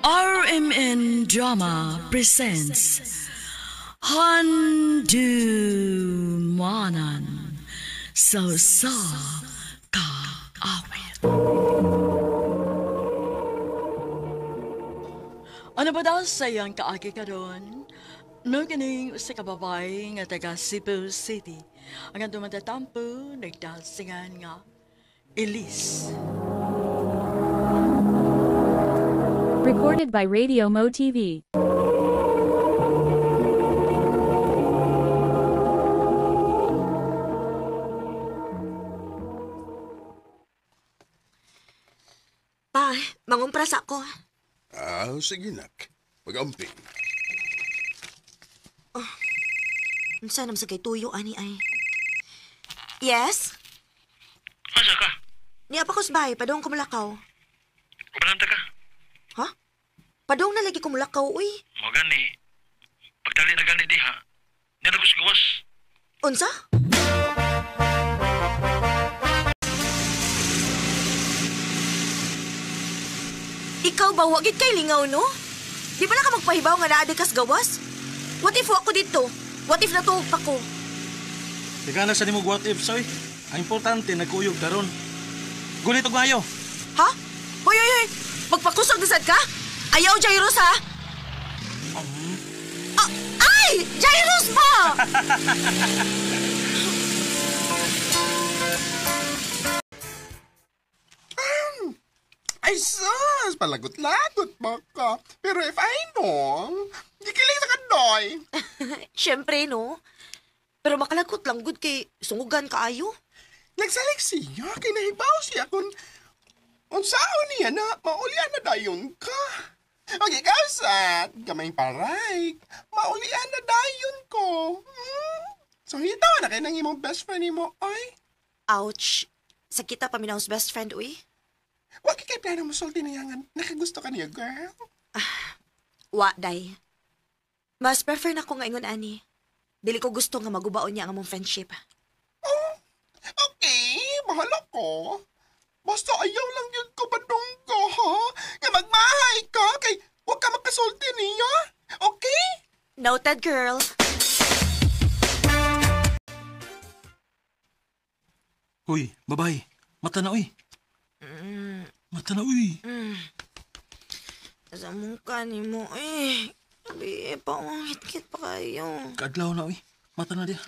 RMN Drama presents Handumanan Sa Kaawit. Ano ba daw sayang kaagi karon? No kining sa kababay nga taga Cebu City. Ang atong matatampo nagdasingan nga Elise. Recorded by Radio Mo TV. Pa, mangumpras ako. Sige nak. Mag-amping. Unsa nam sa kay tuyo ani ay. Yes? Asa ka? Niya pa kusbay, padong kumulakaw. Kubalanta ka? Ha? Padong na lagi kumulakaw, uy. Mo gani. Pagdali na gani diha. Nilagos gawas. Unsa? Ikaw ba, wagit kay lingaw, no? Di ba na ka magpahibaw nga naadi kas gawas? What if ako dito? What if natuog pa ko? Di ka na sa nimog what if, soy. Ang importante, nagkuyog ka ron. Gulit og mayo. Ha? Hoy, hoy, hoy! Magpakusog na sad ka? Ayaw, Jairus, ha? Ay! Jairus ba? Ay sus! Palagot-lagot pa ka. Pero if I know, di kiling sa kandoy. Siyempre, no? Pero makalagot lang, good kay sungugan kaayo. Nagsalig siya, kinahibaw siya kung unsaon niya na maulian na dayon ka. O ikaw sad, kamay paray, maulian na dayon ko. So hitaw na kayo ng imong best friend mo, ay. Ouch. Sakita pa minahos best friend, uy. Wag kay plano mo sulti na yangan. Nakagusto ka niya, girl. Wa, day. Mas prefer na ko nga ingon, ani. Dili ko gusto nga magubaon niya ang among friendship. Oh, okay, bahala ko. Basta ayaw lang yun ko badong ko, ha? Nga magmahay ka, kay huwag ka makasulti niya. Okay? Noted, girl. Uy, babay. Mata na, uy. Mata na, uy. Sa mukha ni mo, eh. Sabi, hit-hit pa kayo. Kaadlaw na, uy. Mata na diya.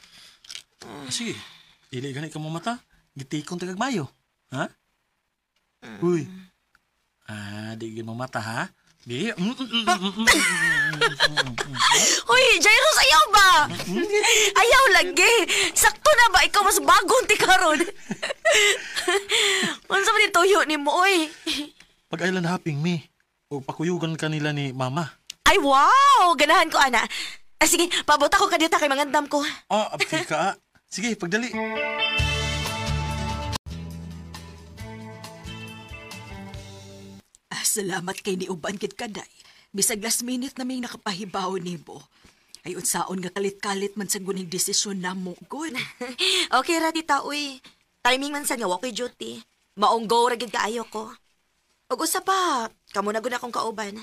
Sige. Dili ganit ka mo mata. Gitikon tagag mayo. Ha? Uy. Di gin mo mata, ha? Di. Hoy, Jairus, ayaw ba? Ayaw lagi. Sakto na ba? Ikaw mas bagong tikaron. Unsa man tuyo ni mo, oy? Pag aylan haping mi. O pakuyugan kanila ni mama. Ay, wow! Ganahan ko, ana. Sige, pabot ako kadita kay mangandam ko. Abti ka. Sige, pagdali. Salamat kay ni Uban kit kaday. Bisag last minute naming nakapahibaw ni Bo. Ay unsaon nga kalit-kalit man sa guning desisyon namo, good. Okay ra dita, uy. Timing man sa nga wa ko'y duty. Maunggo ra gid kaayo ko. Ug usa pa, kamo na gud akong kauban.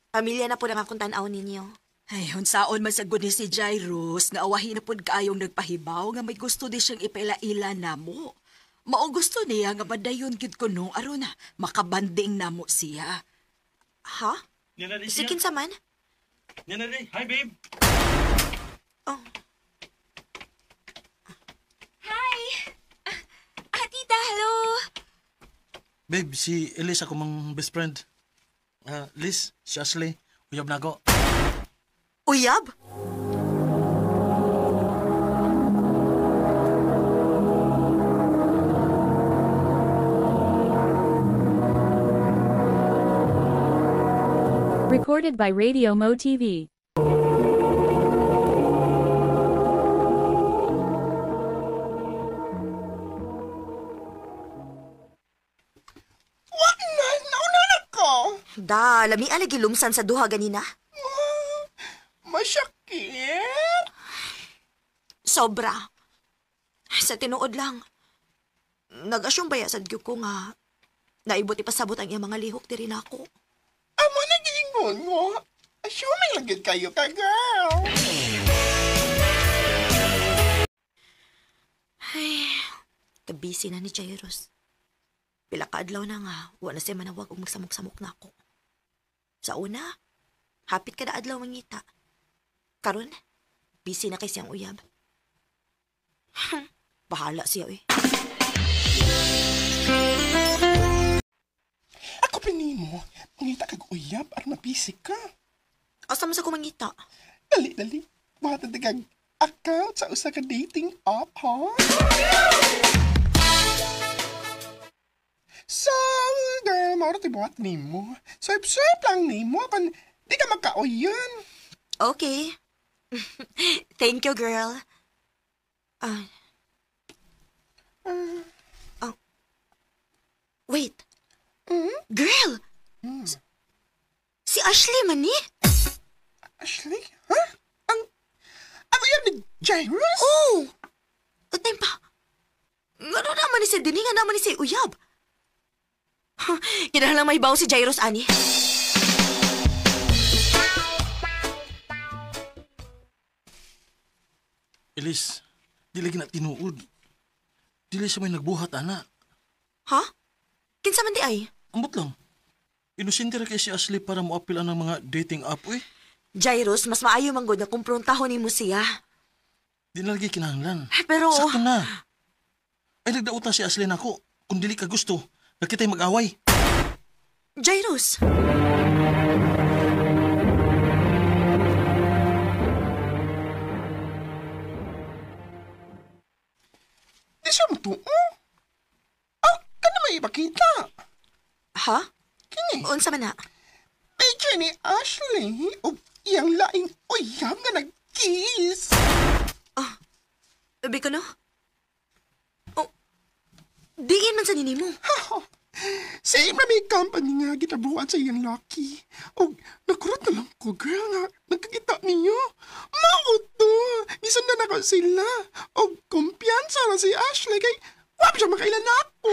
Pamilya na po ang akong tan-aw ninyo. Ay, unsaon man sa guni si Jairus nga awahin na pud kaayong nagpahibaw nga may gusto di siyang ipaila-ila namo. Mao gusto niya nga madayon gid ko no aron na makabanding namo siya. Ha? Yan na rin Sikin sa man? Yan na rin. Hi, babe. Oh. Hi! Tita, hello! Babe, si Elise ako mang best friend. Liz, si Ashley. Uyab na ako. Uyab? Recorded by Radio Mo TV. Da, lami lagi lumsan sa duha ganina. Masyakit. Sobra. Sa tinuod lang. Nag-asyong bayasad gyud ko nga naibot ipasabot ang iyang mga lihok diri nako. Amo na giingon ingon nga. Assuming lang gid kayo ka, girl. Ay, kabisi na ni Jairus. Pila ka adlaw na nga, wala siya manawag o magsamok-samok na ako. Sa una, hapit ka na adlaw mangita. Karon, busy na kay siyang uyab. Bahala siya eh. Ako pinimo, mangita kag uyab aron mabisi ka. Asa man sa kumangita? Dali. Buhatan ti kag account sa usa ka dating app, ha? So, girl, mauro ti buhat nimo. Swipe lang nimo kan di ka magkauyan. Okay. Thank you, girl. Wait. Girl! Si Ashley man ni? Ashley, ha? Ang uyab ni Jairus? Oh! Utay pa. Nga naman ni si Dini, nga naman ni si Uyab. Kinahanglan may baw si Jairus, ani. Ilis, di lagi na tinuod. Dili siya may nagbuhat, ana. Ha? Kinsa man di ay? Ambot lang. Inusinti ra kay si Ashley para mo-appeal ang mga dating app, eh. Jairus, mas maayo man gud na kumprontahon nimo siya. Di na lagi kinahanglan. Pero... Sakto na. Ay, nagdauta si Ashley nako. Kung dili ka gusto, nakita'y mag-away. Jairus! Di siya matuo. Ka na may ipakita. Ha? Kini, Unsa man na? picture ni Ashley o iyang laing uyab nga nag-kiss. Sabi ko no? Oh, diin man sa ninimo. Same na may company nga gitabuhat sa iyang lucky. O, nakurot na lang ko, girl, nga nagkakita niyo. Maot to. Gisundan ako sila. O, kumpiyansa na si Ashley kay wap siya makailan ako.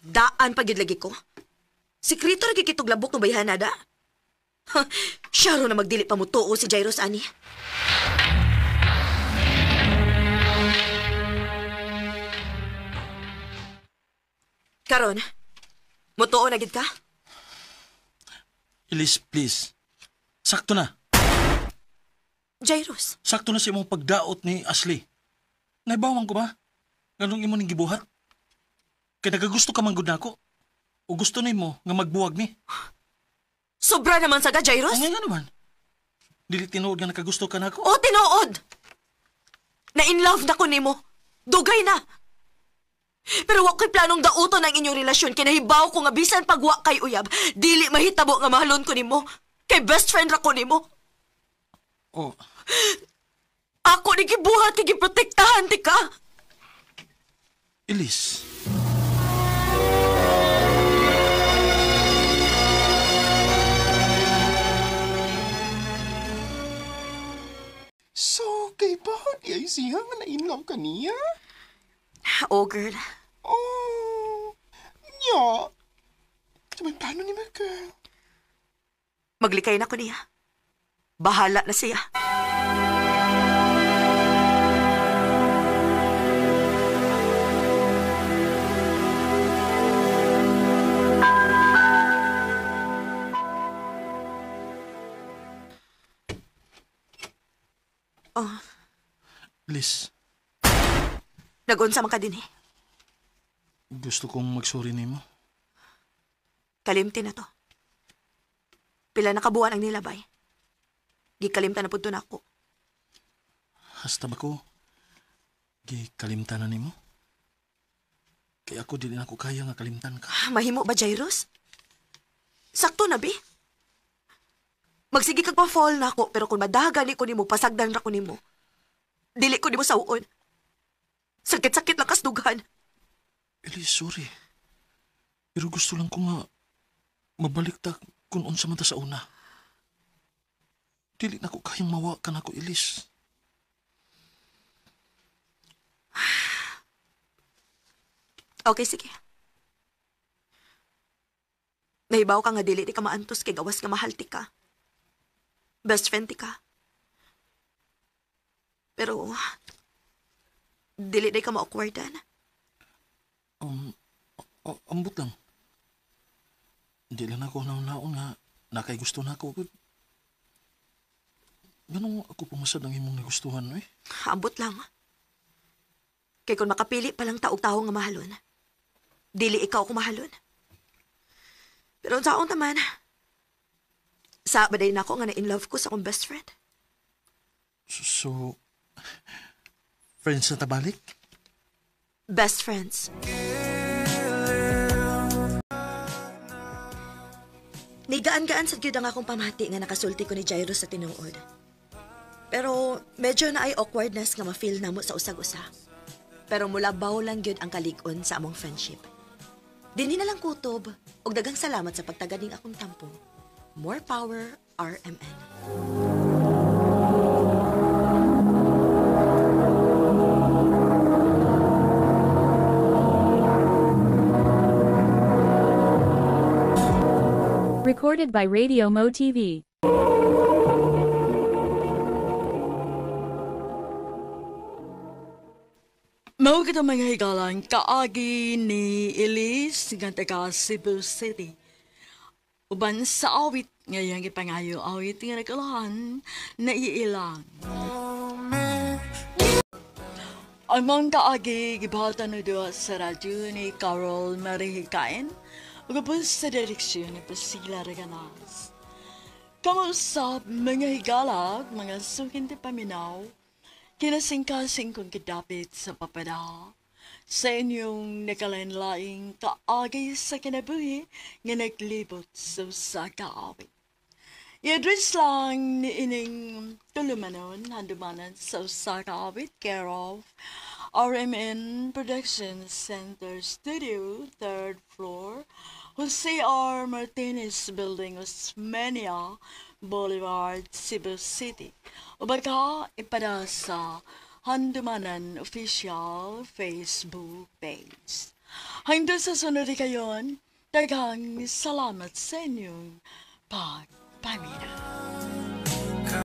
Daan pag lagi ko. Sikreto ra gikitog labok no bayhan da. Siya ro na magdili pa mo tuo si Jairus ani. Karon, mutuo na gid ka? Ilis, please. Sakto na. Jairus, Sakto na si imong pagdaot ni Ashley. Naibawang ko ba? Ganong imo ning gibuhat? Kaya nagagusto ka man gud nako. O gusto nimo nga magbuwag ni? sobra naman sa ka, Jairus? Ang nga naman. Dili tinuod nga nakagusto ka nako. O, tinuod! Na in love na ko nimo. Dugay na. Pero wa ko'y planong dauton ang inyong relasyon. Kinahibaw ko nga bisan pagwa kay uyab. Dili mahitabo nga mahalon ko nimo. Kay best friend ra ko nimo. Oh, Ako ni gibuhat, ni giprotektahan ti ka. Ilis. So, kay ba di ay siya nga na-inlove ka niya? Oh, girl. Oh, nya. Sa may plano ni mga girl. Maglikay na ko niya. Bahala na siya. Oh, Ilis, nagunsa man ka din eh. gusto kong magsorry nimo. Kalimti na to. Pila na kabuan ang nilabay. Gikalimta na po na ako. Hasta ba ko? Gikalimtan na nimo? Kaya ako dili na ako kaya nga kalimtan ka. Mahimo ba, Jairus? Sakto na, bi. Magsige kag pa-fall na ako, pero kung madagani ko nimo, pasagdan ra ko nimo. Dili ko nimo sawon. Sakit-sakit lang kasdugan. Ilis, sorry. Pero gusto lang ko nga mabalik ta kung unsa man ta sa una. Dili na ko kayang mawa ka na ko, Ilis. Okay, sige. Nahibaw ka nga dili di ka maantos kay gawas nga mahalti ka. Best friend ti ka. Pero, dili day ka ma-awkwardan. Ambot lang. Hindi lang ako naon nga nakay gusto na ako. Ganun ako pumasad ang imong nagustuhan, eh. Ambot lang. Kay kung makapili palang taog-tao nga mahalon, dili ikaw ko mahalon. Pero saon naman, sa baday na ako nga na in love ko sa akong best friend. So, friends na tabalik? Best friends. Nigaan-gaan sa gyud ang akong pamati nga nakasulti ko ni Jairo sa tinuod. Pero medyo na ay awkwardness nga ma-feel namo sa usag-usa. Pero mulabaw lang gyud ang kalig-on sa among friendship. Dinhi na lang kutob og daghang salamat sa pagtagad ning akong tampo. More power, RMN. Recorded by Radio Mo TV. Mao kita mga higalan, kaagi ni Elise nga taga Cebu City. Uban sa awit ngayong ipangayo awit nga nagkalahan na iilang. Ang mga kaagi gibahatan na doon sa radyo ni Carol Marihikain ug ubos sa direksyon ni Priscilla Reganas. Kamusta mga higalag, mga sukin ti paminaw, kinasingkasing kong kidapit sa papada sa inyong nakalanlaing kaagay sa kinabuhi nga naglibot sa kaawit. I-address lang ni ining tulumanon handumanan sa kaawit care of RMN Production Center Studio, 3rd floor, Jose R. Martinez Building, Osmeña Boulevard, Cebu City. O baka ipada sa Handumanan Official Facebook page. Hanggang sa sunod kayon, daghang salamat sa inyong pagpamina.